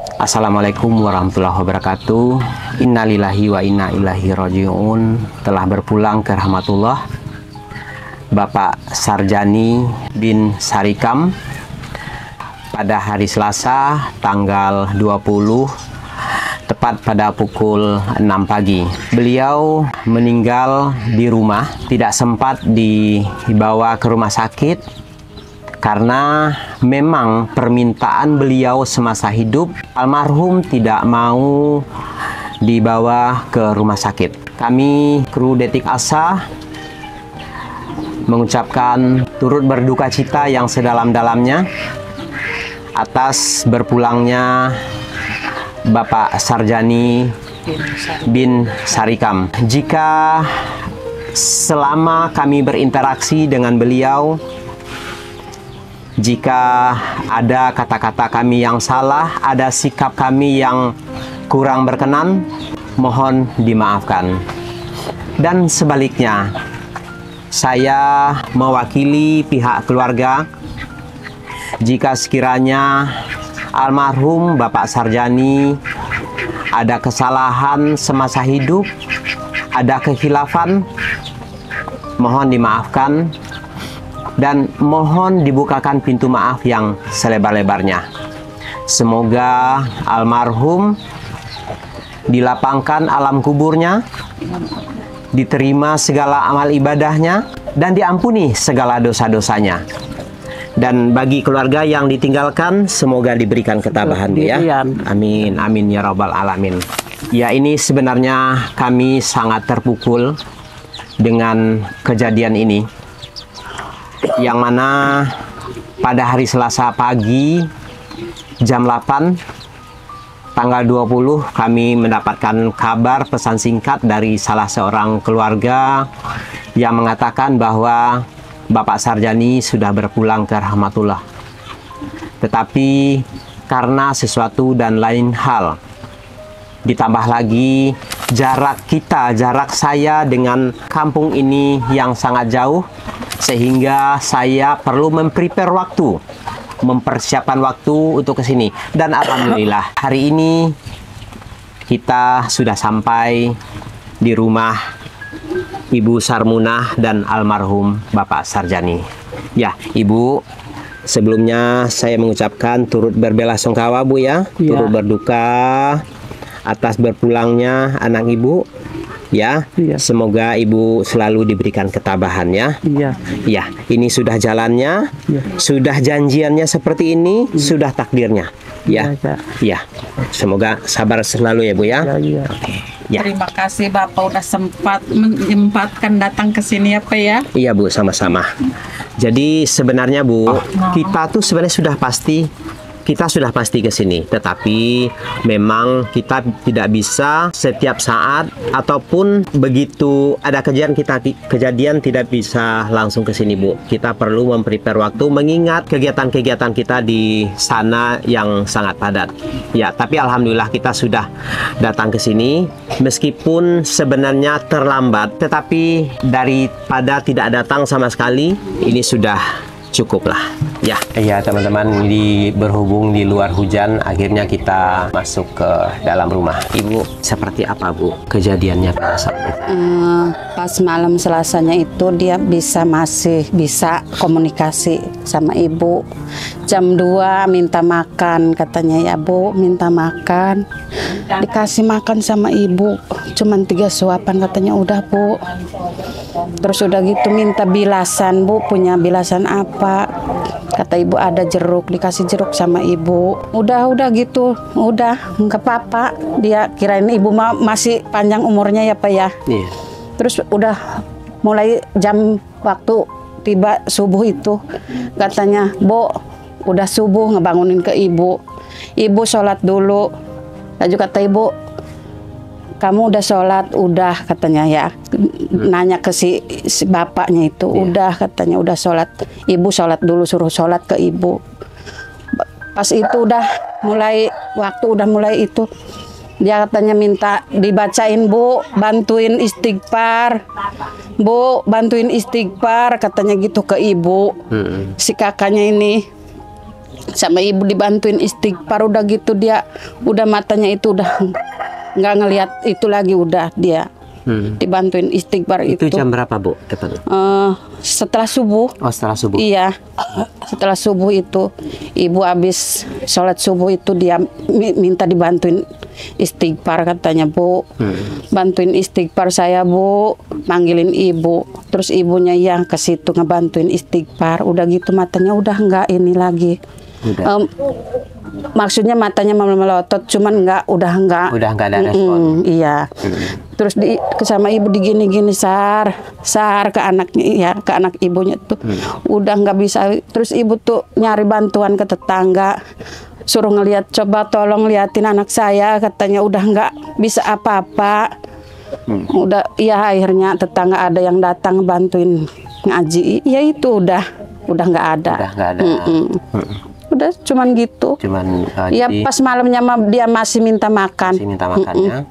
Assalamualaikum warahmatullahi wabarakatuh. Innalillahi wa inna ilaihi raji'un. Telah berpulang ke rahmatullah Bapak Sarjani bin Sarikam pada hari Selasa tanggal 20 tepat pada pukul 6 pagi. Beliau meninggal di rumah, tidak sempat dibawa ke rumah sakit karena memang permintaan beliau semasa hidup, almarhum tidak mau dibawa ke rumah sakit. Kami kru Detik Asa mengucapkan turut berduka cita yang sedalam-dalamnya atas berpulangnya Bapak Sarjani bin Sarikam. Jika selama kami berinteraksi dengan beliau, jika ada kata-kata kami yang salah, ada sikap kami yang kurang berkenan, mohon dimaafkan. Dan sebaliknya, saya mewakili pihak keluarga, jika sekiranya almarhum Bapak Sarjani ada kesalahan semasa hidup, ada kekhilafan, mohon dimaafkan. Dan mohon dibukakan pintu maaf yang selebar-lebarnya. Semoga almarhum dilapangkan alam kuburnya, diterima segala amal ibadahnya, dan diampuni segala dosa-dosanya. Dan bagi keluarga yang ditinggalkan, semoga diberikan ketabahan ya. Amin, amin ya rabbal alamin. Ya, ini sebenarnya kami sangat terpukul dengan kejadian ini, yang mana pada hari Selasa pagi jam 8 tanggal 20 kami mendapatkan kabar pesan singkat dari salah seorang keluarga yang mengatakan bahwa Bapak Sarjani sudah berpulang ke rahmatullah. Tetapi karena sesuatu dan lain hal, ditambah lagi jarak saya dengan kampung ini yang sangat jauh, sehingga saya perlu mempersiapkan waktu untuk ke sini. Dan alhamdulillah hari ini kita sudah sampai di rumah Ibu Sarmunah dan almarhum Bapak Sarjani. Ya, Ibu, sebelumnya saya mengucapkan turut berbelasungkawa Bu ya, turut berduka atas berpulangnya anak Ibu. Ya, semoga Ibu selalu diberikan ketabahan ya. Ya, ini sudah jalannya, sudah janjiannya seperti ini, sudah takdirnya. Ya, semoga sabar selalu ya Bu ya. Ya. Terima kasih Bapak udah sempat menyempatkan datang ke sini ya Pak ya. Iya Bu, sama-sama. Jadi sebenarnya Bu, kita tuh sebenarnya kita sudah pasti ke sini, tetapi memang kita tidak bisa setiap saat ataupun begitu ada kejadian tidak bisa langsung ke sini Bu. Kita perlu memprepare waktu mengingat kegiatan-kegiatan kita di sana yang sangat padat. Ya, tapi alhamdulillah kita sudah datang ke sini meskipun sebenarnya terlambat, tetapi daripada tidak datang sama sekali, ini sudah cukuplah. Ya, iya teman-teman, berhubung di luar hujan, akhirnya kita masuk ke dalam rumah. Ibu, seperti apa Bu kejadiannya pada saat itu? Pas malam Selasanya itu dia masih bisa komunikasi sama Ibu. Jam 2 minta makan, katanya ya Bu, minta makan. Dikasih makan sama Ibu, cuman 3 suapan katanya udah Bu. Terus udah gitu minta bilasan Bu, punya bilasan apa? Kata Ibu ada jeruk, dikasih jeruk sama Ibu. Udah gitu, udah nggak apa-apa. Dia kirain Ibu masih panjang umurnya ya Pak ya. Iya. Terus udah mulai jam waktu tiba subuh itu, katanya Bu, udah subuh, ngebangunin ke Ibu. Ibu sholat dulu. Lalu kata Ibu, kamu udah sholat? Udah, katanya ya. Nanya ke si bapaknya itu, udah, katanya udah sholat. Ibu sholat dulu, suruh sholat ke Ibu. Pas itu udah mulai itu, dia katanya minta dibacain Bu, bantuin istighfar. Bu, bantuin istighfar, katanya gitu ke Ibu. Si kakaknya ini. sama ibu dibantuin istighfar, udah gitu dia udah matanya itu udah nggak ngelihat itu lagi, udah dia dibantuin istighfar Itu itu. jam berapa, Bu? Tepatnya? Setelah subuh. Oh, setelah subuh. Iya, setelah subuh itu ibu habis sholat subuh itu dia minta dibantuin istighfar, katanya, Bu. Bantuin istighfar saya, Bu. Manggilin ibu. Terus ibunya yang ke situ ngebantuin istighfar. Udah gitu matanya udah enggak ini lagi. Udah. Maksudnya matanya melotot, cuman udah enggak ada respon. iya. Terus sama ibu digini-gini sar ke anaknya, ya ke anak ibunya tuh. Udah nggak bisa. Terus ibu tuh nyari bantuan ke tetangga, suruh ngeliat, coba tolong liatin anak saya, katanya udah nggak bisa apa-apa. Udah, ya akhirnya tetangga ada yang datang bantuin ngaji, ya itu udah nggak ada. Udah nggak ada. Udah cuman gitu. Ya Jadi pas malamnya dia masih minta makan. masih minta makannya.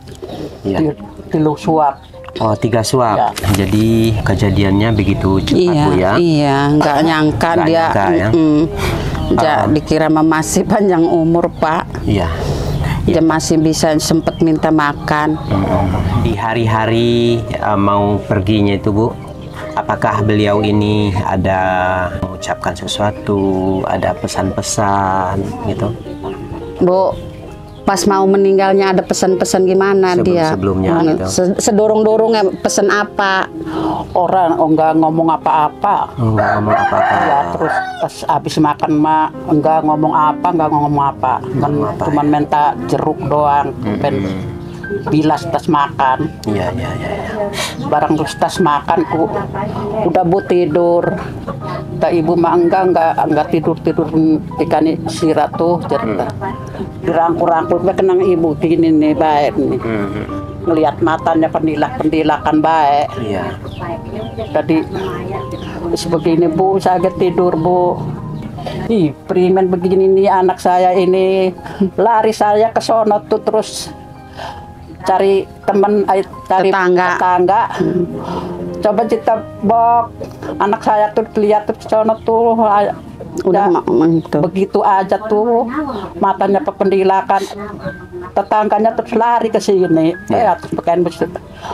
Iya. 3 suap. Oh, 3 suap. Ya. Jadi kejadiannya begitu cepat, Iya, Bu, ya. iya, nggak nyangka Nggak dia. nyangka, ya. Dikira masih panjang umur, Pak. Iya. Dia masih bisa sempet minta makan. Di hari-hari mau perginya itu, Bu, apakah beliau ini ada mengucapkan sesuatu, ada pesan-pesan gitu? Bu, pas mau meninggalnya ada pesan-pesan gimana dia? Sebelumnya gitu. Sedorong-dorongnya pesan apa? Orang enggak ngomong apa-apa. Enggak ngomong apa-apa. Ya, terus pas habis makan mah enggak ngomong apa. Cuman minta jeruk doang. Bilas tas makan. Iya. Barang terus tas makan udah Bu tidur. Tak ibu mah enggak tidur ikan sirat tuh cerita. Dirangkul-rangkul kenang ibu gini nih baik nih. Ngelihat matanya pendilakan baik. Iya. Tadi sebegini Bu, saya tidur Bu. Ih, primen begini nih anak saya ini. Lari saya ke sono tuh terus cari teman, cari tetangga. Coba kita bok anak saya tuh lihat tuh sono tuh udah begitu aja tuh matanya pendilakan. Tetangganya terus lari ke sini. Ya, terus pakaian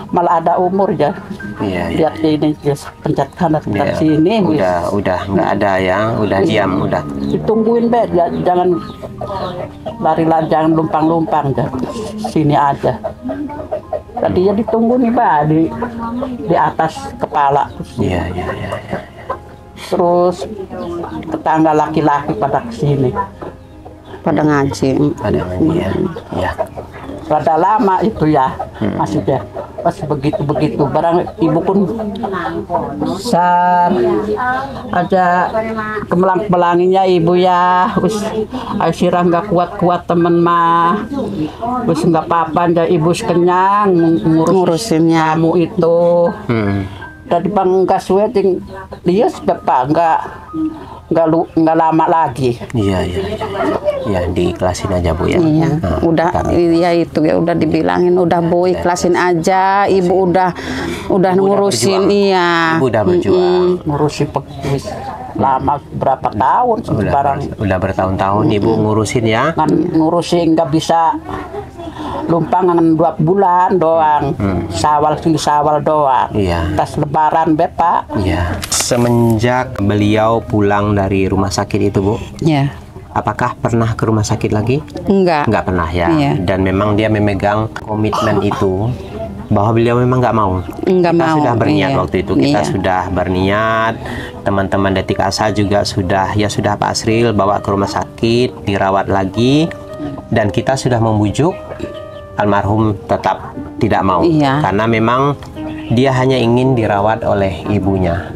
malah ada umur ya. Iya. Lihat ini pencet kanan Iya. sini. Udah nggak ada ya, udah diam, udah. Ditungguin be, jangan lari-lari, jangan lumpang-lumpang, sini aja. Tadi ya ditunggu nih Pak di atas kepala. Iya. Terus tetangga laki-laki pada kesini. Pada ngaji. Ada lagi ya. Iya. Rada lama itu ya, maksudnya pas begitu barang ibu pun sar aja kemelang-melanginya ibu ya, wis Aisyah nggak kuat temen mah, wis nggak apa-apa, ibu kenyang Ngurusinnya. kamu itu. Dari pangkas wedding dia bapak nggak lama lagi. Iya. Ya, diikhlasin aja, Bu, ya. Iya, udah iya itu ya udah dibilangin udah Bu ikhlasin aja, ibu udah ngurusin berjuang. iya. Ibu udah berjuang. Ngurusi wis lama berapa tahun sekarang. Udah bertahun-tahun Ibu ngurusin ya. Kan ngurusin nggak bisa lumpang 2 bulan doang. Sawal doang. Iya. Tas lebaran Bapak. Iya. Semenjak beliau pulang dari rumah sakit itu, Bu, Ya. apakah pernah ke rumah sakit lagi? Enggak. Nggak pernah ya. Iya. Dan memang dia memegang komitmen itu bahwa beliau memang nggak mau. Nggak Kita mau, sudah berniat iya. waktu itu. Kita Iya. sudah berniat. Teman-teman Detik Asa juga sudah Pak Asril bawa ke rumah sakit, dirawat lagi, dan kita sudah membujuk almarhum tetap tidak mau. Iya. Karena memang dia hanya ingin dirawat oleh ibunya.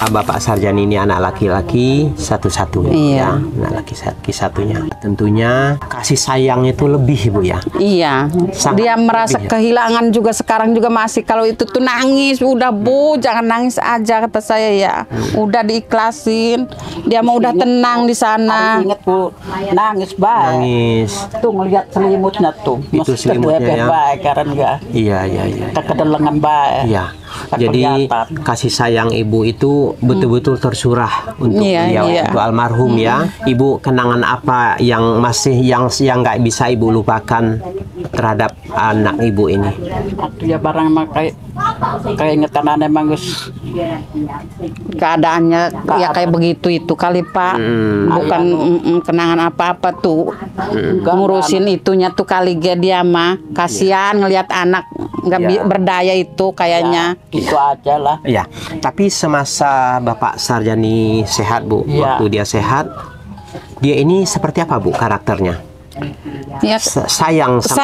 Bapak Sarjani ini anak laki-laki satu-satunya, Iya. ya, anak laki-laki satunya. Tentunya kasih sayang itu lebih, Ibu ya. Iya, Sangat dia merasa lebih, ya. kehilangan juga sekarang juga masih. Kalau itu tuh nangis, udah Bu, jangan nangis aja kata saya ya. Udah diikhlasin, dia mau udah tenang di sana. Ingat Bu, nangis baik. Nangis. Tuh ngelihat selimutnya tuh. Itu Mesti selimutnya, ya. baik karena enggak. Iya, iya, iya. Kekedelengan baik. Iya. Tak Jadi kelihatan. kasih sayang ibu itu betul-betul tersurah untuk Iya, beliau, iya. untuk almarhum ya. Ibu kenangan apa yang masih yang nggak bisa ibu lupakan terhadap anak ibu ini? Ya barang emang kayak ingetan aneh emang Gus. Keadaannya ya kayak begitu itu kali Pak. Bukan kenangan apa-apa tuh. Ngurusin itunya tuh kali dia mah. Kasihan ngelihat anak nggak Ya. berdaya itu kayaknya. Itu aja lah. Ya, tapi semasa Bapak Sarjani sehat, Bu, Iya. waktu dia sehat, dia ini seperti apa, Bu, karakternya? Ya, Sayang sama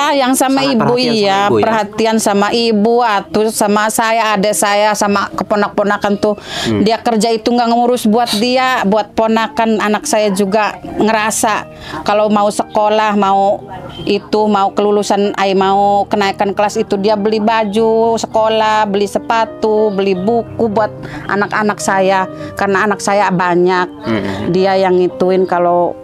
sangat ibu, perhatian sama iya, ibu, ya? perhatian sama ibu, atuh sama saya, adik saya, sama keponak-ponakan tuh. Dia kerja itu nggak ngurus buat dia, buat ponakan anak saya juga ngerasa kalau mau sekolah, mau itu, mau kelulusan, mau kenaikan kelas itu dia beli baju sekolah, beli sepatu, beli buku buat anak-anak saya karena anak saya banyak. Dia yang ngituin kalau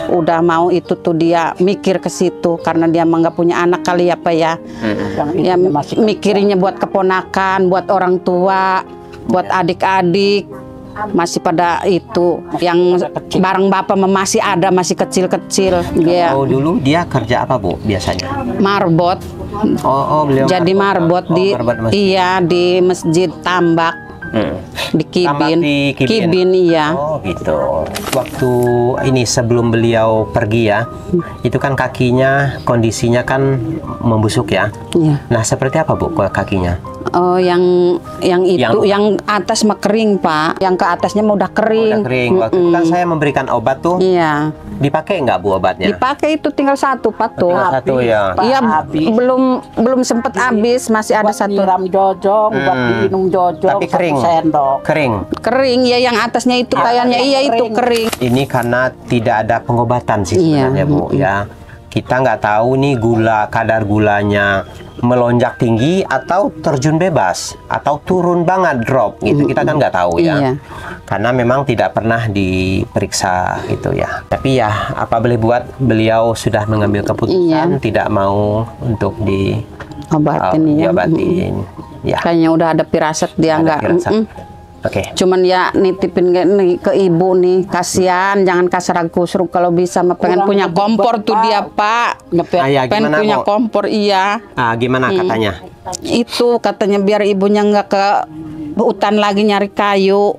udah mau itu tuh dia mikir ke situ karena dia mah nggak punya anak kali ya Pak ya. Yang Ya itu masih mikirnya buat keponakan, buat orang tua, buat adik-adik masih pada itu yang barang bapak mah masih ada, masih kecil-kecil. Dia Oh, dulu dia kerja apa, Bu, biasanya? marbot. Beliau Jadi marbot di marbot masjid. iya di Masjid Tambak di Tambak Kibin. di Kibin. Kibin iya. Oh gitu. Waktu ini sebelum beliau pergi ya, itu kan kakinya kondisinya kan membusuk ya. Iya. Nah seperti apa, Bu, kakinya? Oh, yang itu Yang- yang atas mah kering Pak, yang ke atasnya mah udah kering. Udah kering. Waktu itu kan saya memberikan obat tuh, Iya. dipakai nggak, Bu, obatnya? Dipakai itu tinggal satu Pak tuh. Tinggal satu ya. Iya, Habis. belum sempat habis, masih ada buat satu nyiram jojong, buat diminum jojong, Tapi kering. 1 sendok. Kering. kering ya, yang atasnya itu kayaknya iya itu kering. Ini karena tidak ada pengobatan sih Iya. sebenarnya, Bu, ya. Kita nggak tahu nih kadar gulanya melonjak tinggi atau terjun bebas atau turun banget drop gitu, kita kan nggak tahu ya. Iya. Karena memang tidak pernah diperiksa gitu ya. Tapi ya apa boleh buat, beliau sudah mengambil keputusan tidak mau untuk Obatin ya. diobatin. Ya, Kayaknya udah ada pirasat dia ada enggak. firasat. Oke. Cuman ya nitipin ke ibu nih, kasihan jangan kasar kusruk kalau bisa mah pengen Kurang punya lebih kompor buat tuh Pak. dia Pak. Ngepet. Ah, ya, Pengen gimana, punya Bu? kompor iya. Gimana katanya? Itu katanya biar ibunya nggak ke hutan lagi nyari kayu.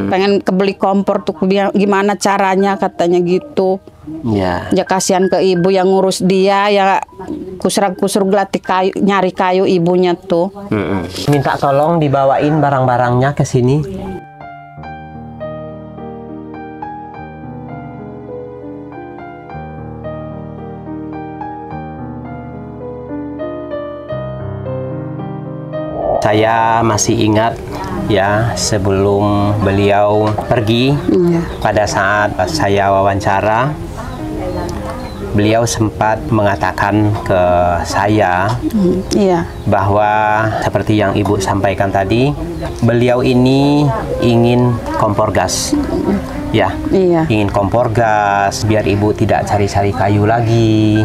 Pengen kebeli kompor tuh gimana caranya katanya gitu. Ya. Ya kasihan ke ibu yang ngurus dia ya, kusrag-kusrug latih kayu, nyari kayu ibunya tuh. Minta tolong dibawain barang-barangnya ke sini. Saya masih ingat ya sebelum beliau pergi, pada saat saya wawancara, beliau sempat mengatakan ke saya Iya. bahwa seperti yang Ibu sampaikan tadi, beliau ini ingin kompor gas. Ya, Iya. ingin kompor gas biar Ibu tidak cari-cari kayu lagi.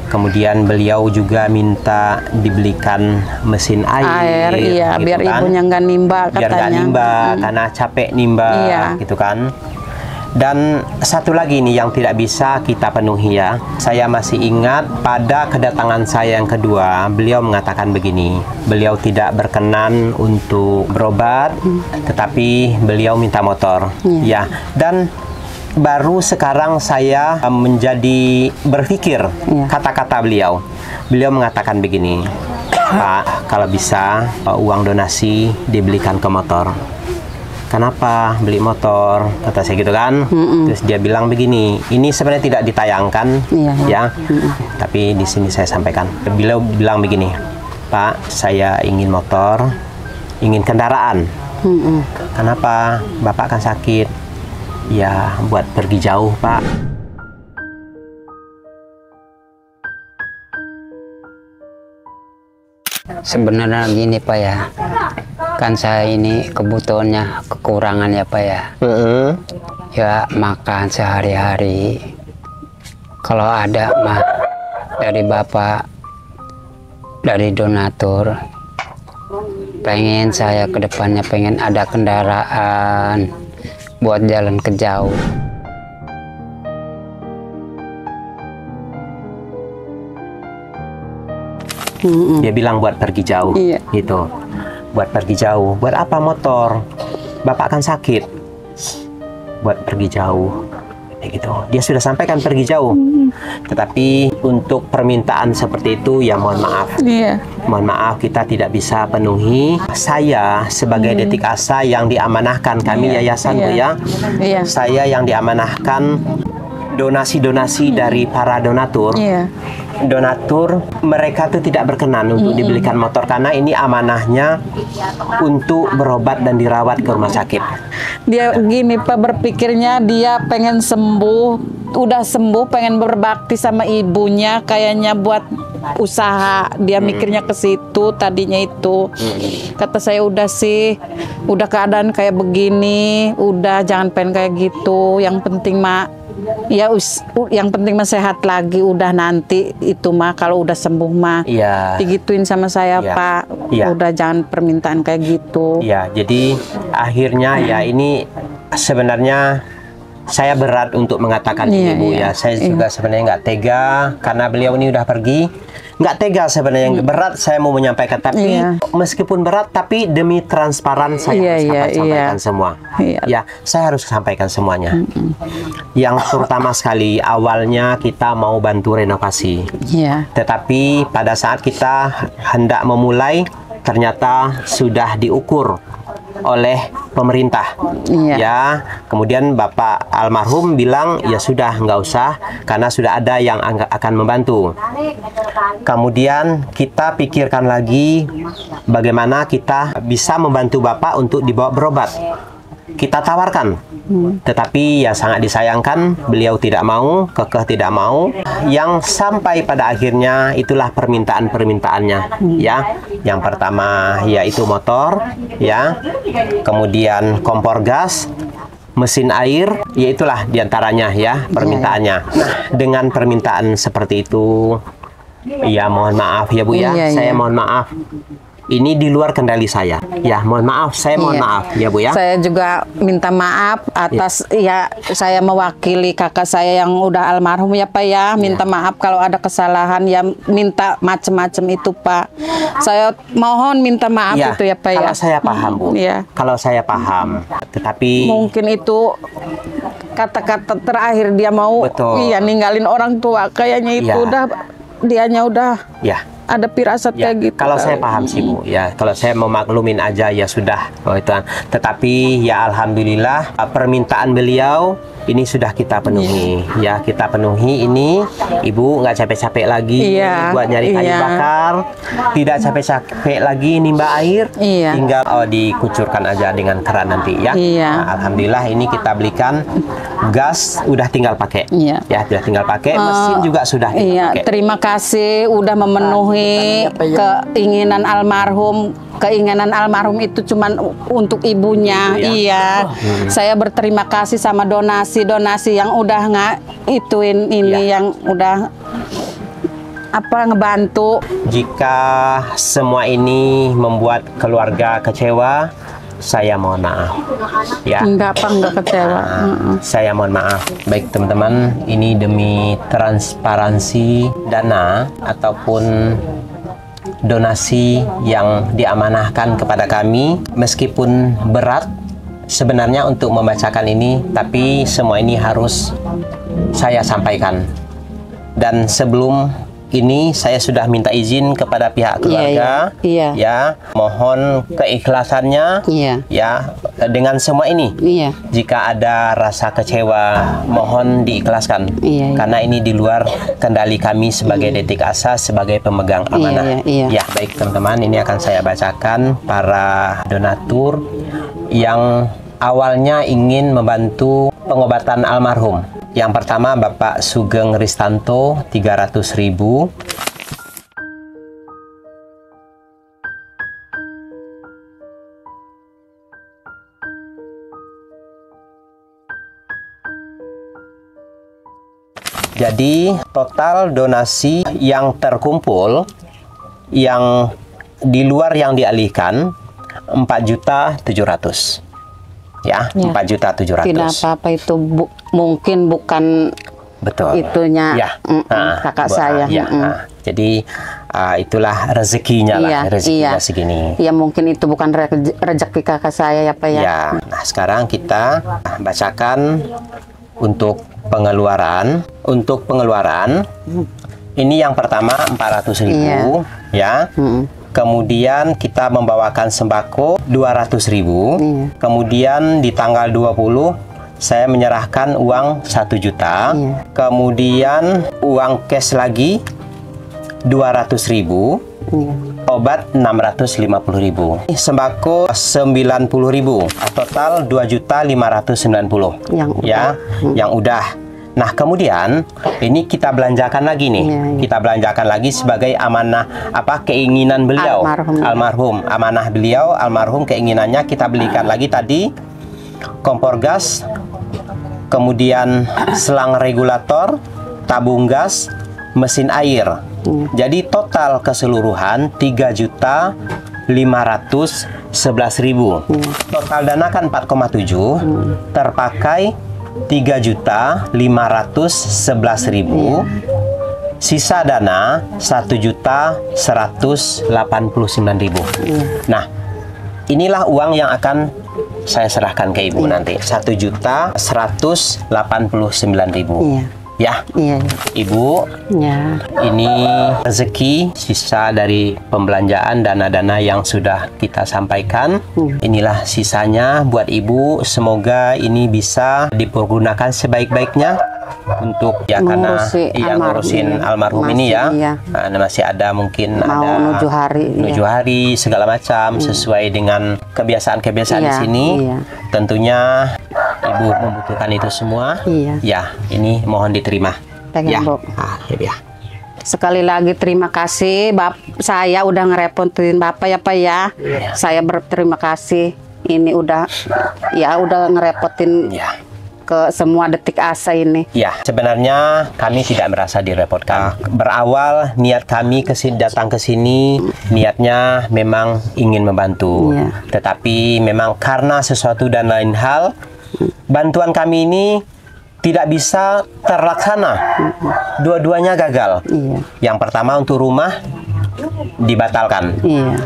Kemudian beliau juga minta dibelikan mesin air, Iya, gitu biar kan. ibunya nggak nimba katanya. Biar nggak nimba, karena capek nimba, Iya. gitu kan. Dan satu lagi nih yang tidak bisa kita penuhi ya. Saya masih ingat pada kedatangan saya yang kedua, beliau mengatakan begini. Beliau tidak berkenan untuk berobat, tetapi beliau minta motor. Ya, dan baru sekarang saya menjadi berpikir kata-kata beliau. Beliau mengatakan begini, Pak, kalau bisa uang donasi dibelikan ke motor. Kenapa beli motor? Kata saya gitu kan. Terus dia bilang begini, ini sebenarnya tidak ditayangkan ya, tapi di sini saya sampaikan. Beliau bilang begini, Pak, saya ingin motor, ingin kendaraan Kenapa? Bapak kan sakit. Ya, buat pergi jauh, Pak. Sebenarnya gini Pak ya, kan saya ini kebutuhannya kekurangan ya Pak ya. Ya makan sehari-hari. Kalau ada mah dari Bapak, dari donatur, pengen saya ke depannya pengen ada kendaraan buat jalan ke jauh. Dia bilang buat pergi jauh, gitu. Buat pergi jauh. Buat apa motor? Bapak kan sakit. Buat pergi jauh, gitu. Dia sudah sampaikan pergi jauh. Tetapi untuk permintaan seperti itu, ya mohon maaf. Mohon maaf, kita tidak bisa penuhi. Saya sebagai Detik Asa yang diamanahkan, kami yayasan Bu ya. Saya yang diamanahkan donasi-donasi dari para donatur. Donatur mereka tuh tidak berkenan untuk dibelikan motor karena ini amanahnya untuk berobat dan dirawat ke rumah sakit. Dia gini Pak, berpikirnya dia pengen sembuh, udah sembuh pengen berbakti sama ibunya, kayaknya buat usaha. Dia mikirnya ke situ tadinya itu. Kata saya udah sih, udah keadaan kayak begini, udah jangan pengen kayak gitu. Yang penting mah ya yang penting mah sehat lagi, udah nanti itu mah kalau udah sembuh mah. Digituin sama saya Pak. Udah jangan permintaan kayak gitu. Jadi akhirnya ya ini sebenarnya saya berat untuk mengatakan ini Bu ya. Saya juga sebenarnya nggak tega karena beliau ini udah pergi. Nggak tega sebenarnya, yang berat saya mau menyampaikan, tapi meskipun berat tapi demi transparan saya harus sampaikan semua. Ya, saya harus sampaikan semuanya. Yang terutama sekali awalnya kita mau bantu renovasi. Tetapi pada saat kita hendak memulai ternyata sudah diukur oleh pemerintah. Ya, kemudian Bapak almarhum bilang ya sudah nggak usah karena sudah ada yang akan membantu. Kemudian kita pikirkan lagi bagaimana kita bisa membantu Bapak untuk dibawa berobat. Kita tawarkan, tetapi ya sangat disayangkan beliau tidak mau, kekeh tidak mau. Yang sampai pada akhirnya itulah permintaan-permintaannya. Ya, yang pertama yaitu motor, ya, kemudian kompor gas, mesin air, ya itulah diantaranya ya permintaannya. Nah, dengan permintaan seperti itu, ya mohon maaf ya Bu ya, saya mohon maaf. Ini di luar kendali saya. Ya, mohon maaf, saya mohon maaf ya Bu ya. Saya juga minta maaf atas ya saya mewakili kakak saya yang udah almarhum ya Pak ya. Minta maaf kalau ada kesalahan, ya minta macam-macam itu Pak. Saya mohon minta maaf itu ya Pak ya. Kalau saya paham Bu. Kalau saya paham. Tetapi mungkin itu kata-kata terakhir dia mau ninggalin orang tua, kayaknya itu udah dianya udah ada pirasat kayak gitu. Kalau saya paham sih Bu, ya kalau saya memaklumin aja ya sudah. Tetapi ya alhamdulillah permintaan beliau ini sudah kita penuhi. Ya kita penuhi ini. Ibu nggak capek-capek lagi buat nyari kayu bakar, tidak capek-capek lagi nimba air, tinggal dikucurkan aja dengan keran nanti ya. Nah, alhamdulillah ini kita belikan gas, udah tinggal pakai. Ya sudah tinggal pakai, mesin juga sudah pakai. Terima kasih udah memenuhi keinginan almarhum. Keinginan almarhum itu cuman untuk ibunya. Saya berterima kasih sama donasi yang udah ituin ini, yang udah ngebantu. Jika semua ini membuat keluarga kecewa, saya mohon maaf ya. Enggak kecewa. Saya mohon maaf. Baik teman-teman, ini demi transparansi dana ataupun donasi yang diamanahkan kepada kami, meskipun berat sebenarnya untuk membacakan ini, tapi semua ini harus saya sampaikan. Dan sebelum ini saya sudah minta izin kepada pihak keluarga. Iya. Ya, mohon keikhlasannya. Iya. Ya, dengan semua ini. Iya. Jika ada rasa kecewa, mohon diikhlaskan. Iya. Karena ini di luar kendali kami sebagai Detik Asa, sebagai pemegang amanah. Iya. Ya, baik teman-teman, ini akan saya bacakan para donatur yang awalnya ingin membantu pengobatan almarhum. Yang pertama Bapak Sugeng Ristanto 300.000. Jadi total donasi yang terkumpul yang di luar yang dialihkan 4.700.000. Ya, 4.700.000. Tidak apa-apa itu mungkin bukan betul itunya ya. Kakak saya. Ya. Jadi itulah rezekinya lah, rezekinya segini. Ya mungkin itu bukan rezeki kakak saya ya Pak ya. Ya. Nah, sekarang kita bacakan untuk pengeluaran. Untuk pengeluaran ini yang pertama 400.000 ya. Kemudian kita membawakan sembako 200.000. Kemudian di tanggal 20 saya menyerahkan uang 1 juta. Kemudian uang cash lagi 200.000. Obat 650.000. Sembako 90.000. Total 2.590.000. Yang udah. Nah, kemudian ini kita belanjakan lagi nih. Kita belanjakan lagi sebagai amanah keinginan beliau. Almarhum. Amanah beliau, almarhum keinginannya kita belikan lagi tadi kompor gas, kemudian selang regulator, tabung gas, mesin air. Jadi total keseluruhan 3.511.000. Total dana kan 4,7, terpakai 3.511.000. Sisa dana 1.189.000. Nah, inilah uang yang akan saya serahkan ke Ibu nanti. 1.189.000. Ya, Ibu. Ini rezeki sisa dari pembelanjaan dana-dana yang sudah kita sampaikan. Inilah sisanya buat Ibu. Semoga ini bisa dipergunakan sebaik-baiknya untuk karena ngurusin almarhum ini ya. Nah, masih ada mungkin ada menuju hari segala macam sesuai dengan kebiasaan-kebiasaan di sini. Tentunya Ibu membutuhkan itu semua. Ya, ini mohon diterima. Bu. Sekali lagi terima kasih saya udah ngerepotin Bapak ya Pak ya. Saya berterima kasih. Ini udah ngerepotin ke semua Detik Asa ini. Ya, sebenarnya kami tidak merasa direpotkan. Berawal niat kami datang ke sini, niatnya memang ingin membantu. Tetapi memang karena sesuatu dan lain hal, bantuan kami ini tidak bisa terlaksana. Dua-duanya gagal. Yang pertama untuk rumah dibatalkan.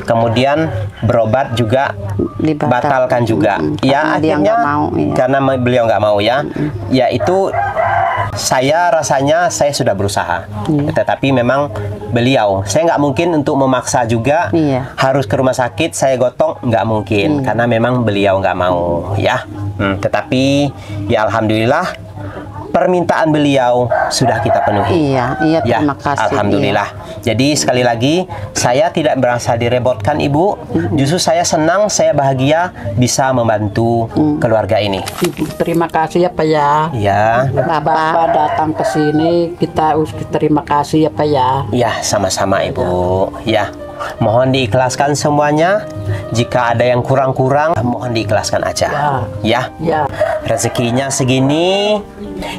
Kemudian berobat juga dibatalkan juga. Ya, akhirnya karena beliau nggak mau ya. Ya itu saya rasanya saya sudah berusaha. Tetapi memang beliau, saya nggak mungkin untuk memaksa juga harus ke rumah sakit saya gotong, nggak mungkin karena memang beliau nggak mau ya. Tetapi ya alhamdulillah permintaan beliau sudah kita penuhi. Terima kasih. Alhamdulillah. Jadi sekali lagi saya tidak merasa direbotkan Ibu. Justru saya senang, saya bahagia bisa membantu keluarga ini. Terima kasih ya Pak ya. Bapak datang ke sini, kita terima kasih ya Pak ya. Ya, sama-sama Ibu. Ya. Mohon diikhlaskan semuanya. Jika ada yang kurang-kurang, mohon diikhlaskan aja. Ya. Rezekinya segini,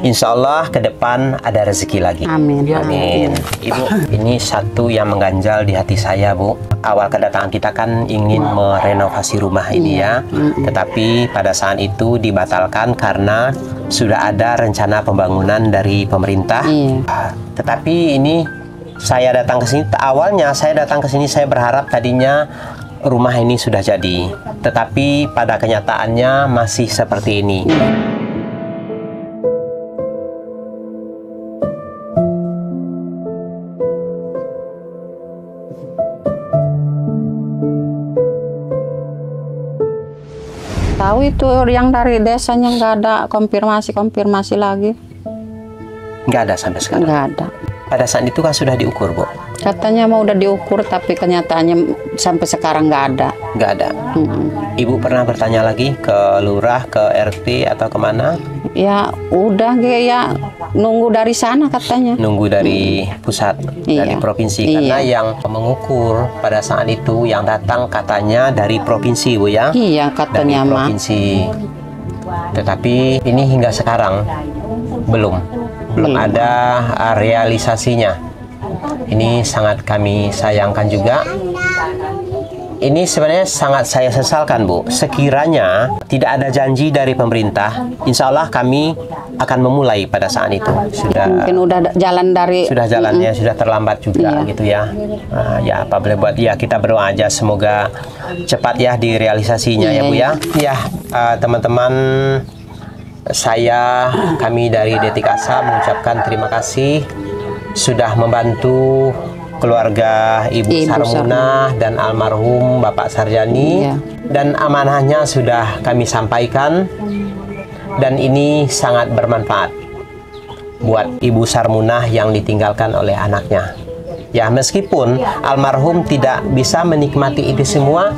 insya Allah ke depan ada rezeki lagi. Amin. Ibu, ini satu yang mengganjal di hati saya, Bu. Awal kedatangan kita kan ingin merenovasi rumah ini ya. Tetapi pada saat itu dibatalkan karena sudah ada rencana pembangunan dari pemerintah. Tetapi ini saya datang ke sini, awalnya saya datang ke sini saya berharap tadinya rumah ini sudah jadi, tetapi pada kenyataannya masih seperti ini. tahu itu yang dari desanya nggak ada konfirmasi lagi. Nggak ada sampai sekarang. Nggak ada. Pada saat itu kan sudah diukur, Bu? Katanya mau udah diukur, tapi kenyataannya sampai sekarang nggak ada. Nggak ada. Ibu pernah bertanya lagi ke lurah, ke RT atau kemana? Ya udah ya nunggu dari sana katanya. Nunggu dari pusat, dari Iya. provinsi. Karena yang mengukur pada saat itu yang datang katanya dari provinsi, Bu ya? Iya katanya Dari mah. provinsi. Tetapi ini hingga sekarang belum ada realisasinya. Ini sangat kami sayangkan juga. Ini sebenarnya sangat saya sesalkan, Bu. Sekiranya tidak ada janji dari pemerintah, insya Allah kami akan memulai pada saat itu. Mungkin udah jalan dari. Sudah jalannya, sudah terlambat juga Iya. gitu ya. Ya apa boleh buat, ya kita berdoa aja semoga cepat ya direalisasinya ya Bu ya. Ya teman-teman, kami dari Detik Asa mengucapkan terima kasih sudah membantu keluarga Ibu Sarmunah dan almarhum Bapak Sarjani. Iya. Dan amanahnya sudah kami sampaikan, dan ini sangat bermanfaat buat Ibu Sarmunah yang ditinggalkan oleh anaknya. Ya, meskipun almarhum tidak bisa menikmati itu semua,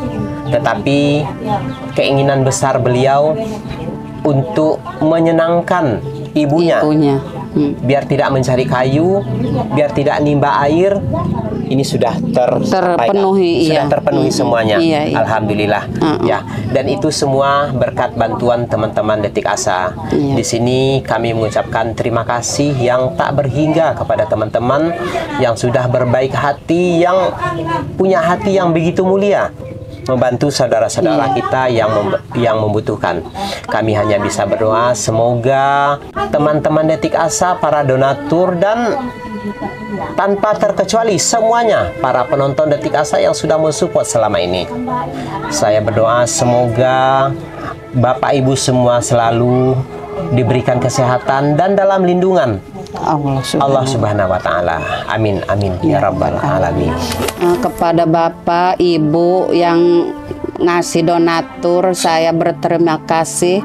tetapi keinginan besar beliau untuk menyenangkan ibunya. Biar tidak mencari kayu, biar tidak nimba air, ini sudah terpenuhi, sudah terpenuhi semuanya. Iya. Alhamdulillah. Ya, dan itu semua berkat bantuan teman-teman Detik Asa. Iya. Di sini kami mengucapkan terima kasih yang tak berhingga kepada teman-teman yang sudah berbaik hati, yang punya hati yang begitu mulia, membantu saudara-saudara kita yang membutuhkan. Kami hanya bisa berdoa semoga teman-teman Detik Asa, para donatur, dan tanpa terkecuali semuanya para penonton Detik Asa yang sudah mensupport selama ini, saya berdoa semoga Bapak Ibu semua selalu diberikan kesehatan dan dalam lindungan Allah Subhanahu wa Ta'ala. Amin, amin ya Rabbal Alamin. Kepada Bapak Ibu yang ngasih donatur, saya berterima kasih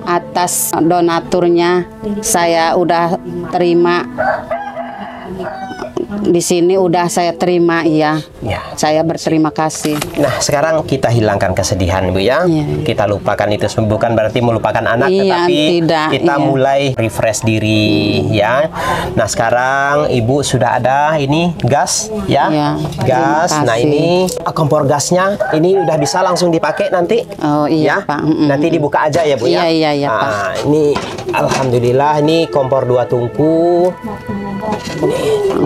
atas donaturnya. Saya udah terima di sini, udah saya terima ya. Saya berterima kasih. Nah, sekarang kita hilangkan kesedihan, Bu ya. Kita lupakan itu, bukan berarti melupakan anak, tetapi kita mulai refresh diri ya. Nah, sekarang Ibu sudah ada ini gas ya. Gas. Nah, ini kompor gasnya ini udah bisa langsung dipakai nanti. Oh iya, ya. Pak. Nanti dibuka aja ya, Bu ya. Iya, Pak. Ini alhamdulillah ini kompor 2 tungku.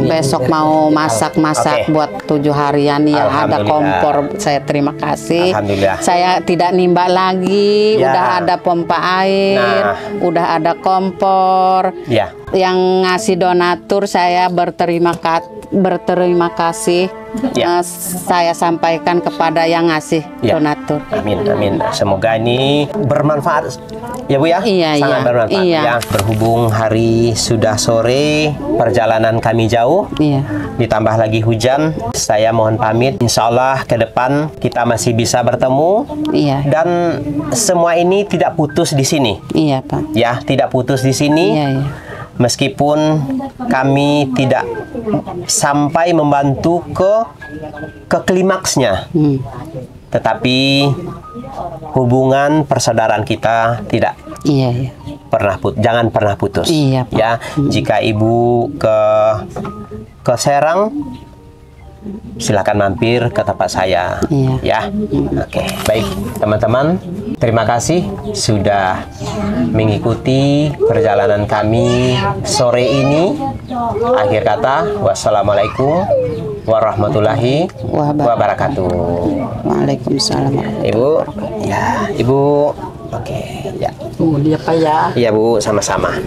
Besok mau masak-masak buat 7 harian ya, ada kompor. Saya terima kasih. Alhamdulillah. Saya tidak nimba lagi, udah ada pompa air, udah ada kompor. Yang ngasih donatur saya berterima kasih. Saya sampaikan kepada yang ngasih donatur. Amin, amin. Semoga ini bermanfaat ya Bu ya. Sangat bermanfaat ya. Berhubung hari sudah sore, perjalanan kami jauh, ditambah lagi hujan, saya mohon pamit. Insya Allah ke depan kita masih bisa bertemu. Dan semua ini tidak putus di sini. Iya, Pak. Ya, tidak putus di sini. Meskipun kami tidak sampai membantu ke klimaksnya, tetapi hubungan persaudaraan kita tidak jangan pernah putus. Ya, jika Ibu ke Serang, silakan mampir ke tempat saya. Ya, oke. Baik, teman-teman, terima kasih sudah mengikuti perjalanan kami sore ini. Akhir kata, wassalamualaikum warahmatullahi wabarakatuh. Waalaikumsalam. Ibu, ya, Ibu. Oke, ya. Dia Pak ya. Iya, Bu, sama-sama.